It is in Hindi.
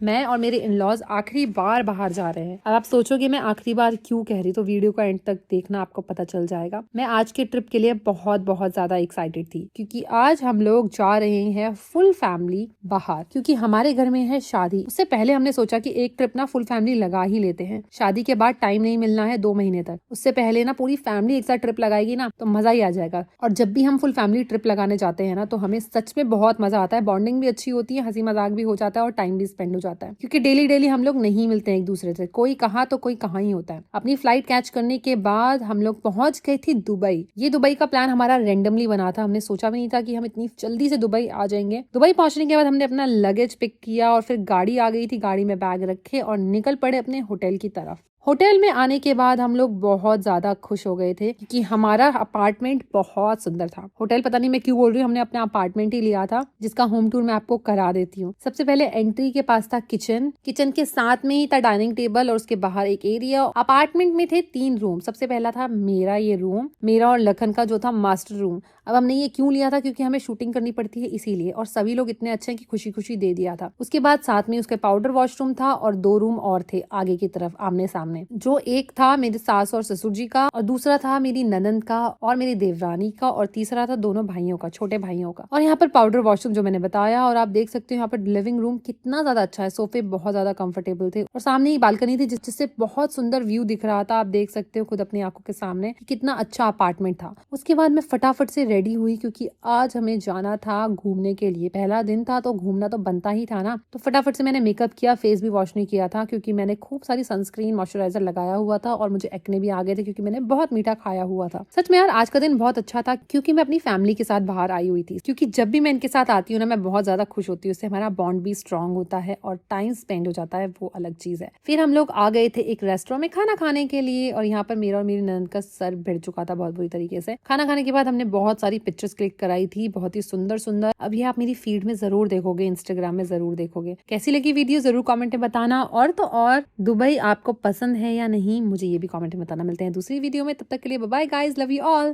मैं और मेरे इन-लॉज आखिरी बार बाहर जा रहे हैं। अब आप सोचोगे मैं आखिरी बार क्यों कह रही, तो वीडियो का एंड तक देखना, आपको पता चल जाएगा। मैं आज के ट्रिप के लिए बहुत बहुत ज्यादा एक्साइटेड थी क्योंकि आज हम लोग जा रहे हैं फुल फैमिली बाहर, क्योंकि हमारे घर में है शादी। उससे पहले हमने सोचा कि एक ट्रिप ना फुल फैमिली लगा ही लेते हैं। शादी के बाद टाइम नहीं मिलना है 2 महीने तक, उससे पहले ना पूरी फैमिली एक साथ ट्रिप लगाएगी ना तो मजा ही आ जाएगा। और जब भी हम फुल फैमिली ट्रिप लगाने जाते हैं ना तो हमें सच में बहुत मजा आता है। बॉन्डिंग भी अच्छी होती है, हंसी मजाक भी हो जाता है और टाइम भी स्पेंड हो जाता है, क्योंकि डेली डेली हम लोग नहीं मिलते हैं एक दूसरे से। कोई कहाँ तो कोई कहाँ ही होता है। अपनी फ्लाइट कैच करने के बाद हम लोग पहुंच गए थे दुबई। ये दुबई का प्लान हमारा रेंडमली बना था, हमने सोचा भी नहीं था कि हम इतनी जल्दी से दुबई आ जाएंगे। दुबई पहुंचने के बाद हमने अपना लगेज पिक किया और फिर गाड़ी आ गई थी, गाड़ी में बैग रखे और निकल पड़े अपने होटल की तरफ। होटल में आने के बाद हम लोग बहुत ज्यादा खुश हो गए थे क्योंकि हमारा अपार्टमेंट बहुत सुंदर था। होटल पता नहीं मैं क्यों बोल रही हूँ, हमने अपना अपार्टमेंट ही लिया था, जिसका होम टूर मैं आपको करा देती हूँ। सबसे पहले एंट्री के पास था किचन, किचन के साथ में ही था डाइनिंग टेबल और उसके बाहर एक एरिया। अपार्टमेंट में थे 3 रूम। सबसे पहला था मेरा ये रूम, मेरा और लखन का जो था मास्टर रूम। अब हमने ये क्यों लिया था, क्योंकि हमें शूटिंग करनी पड़ती है इसीलिए, और सभी लोग इतने अच्छे हैं कि खुशी खुशी दे दिया था। उसके बाद साथ में उसके पाउडर वॉशरूम था और 2 रूम और थे आगे की तरफ आमने सामने। जो एक था मेरे सास और ससुर जी का, और दूसरा था मेरी ननंद का और मेरी देवरानी का, और तीसरा था दोनों भाइयों का, छोटे भाइयों का। और यहाँ पर पाउडर वॉशरूम जो मैंने बताया। और आप देख सकते हो यहाँ पर लिविंग रूम कितना ज्यादा अच्छा है, सोफे बहुत ज्यादा कंफर्टेबल थे और सामने ही बालकनी थी जिससे बहुत सुंदर व्यू दिख रहा था। आप देख सकते हो खुद अपनी आंखों के सामने कितना अच्छा अपार्टमेंट था। उसके बाद मैं फटाफट से रेडी हुई क्योंकि आज हमें जाना था घूमने के लिए। पहला दिन था तो घूमना तो बनता ही था ना। तो फटाफट से मैंने मेकअप किया, फेस भी वॉश नहीं किया था क्योंकि मैंने खूब सारी सनस्क्रीन मॉइस्चराइजर लगाया हुआ था और मुझे एक्ने भी आ गए थे क्योंकि मैंने बहुत मीठा खाया हुआ था। सच में यार आज का दिन बहुत अच्छा था क्योंकि मैं अपनी फैमिली के साथ बाहर आई हुई थी। क्योंकि जब भी मैं इनके साथ आती हूँ ना मैं बहुत ज्यादा खुश होती हूँ, उससे हमारा बॉन्ड भी स्ट्रांग होता है और टाइम स्पेंड हो जाता है, वो अलग चीज है। फिर हम लोग आ गए थे एक रेस्टोरेंट में खाना खाने के लिए और यहाँ पर मेरा और मेरी ननद का सर भिड़ चुका था बहुत बुरी तरीके से। खाना खाने के बाद हमने बहुत सारी पिक्चर्स क्लिक कराई थी, बहुत ही सुंदर सुंदर। अब ये आप मेरी फीड में जरूर देखोगे, इंस्टाग्राम में जरूर देखोगे। कैसी लगी वीडियो जरूर कमेंट में बताना, और तो और दुबई आपको पसंद है या नहीं मुझे ये भी कमेंट में बताना। मिलते हैं दूसरी वीडियो में, तब तक के लिए bye bye guys, love you all.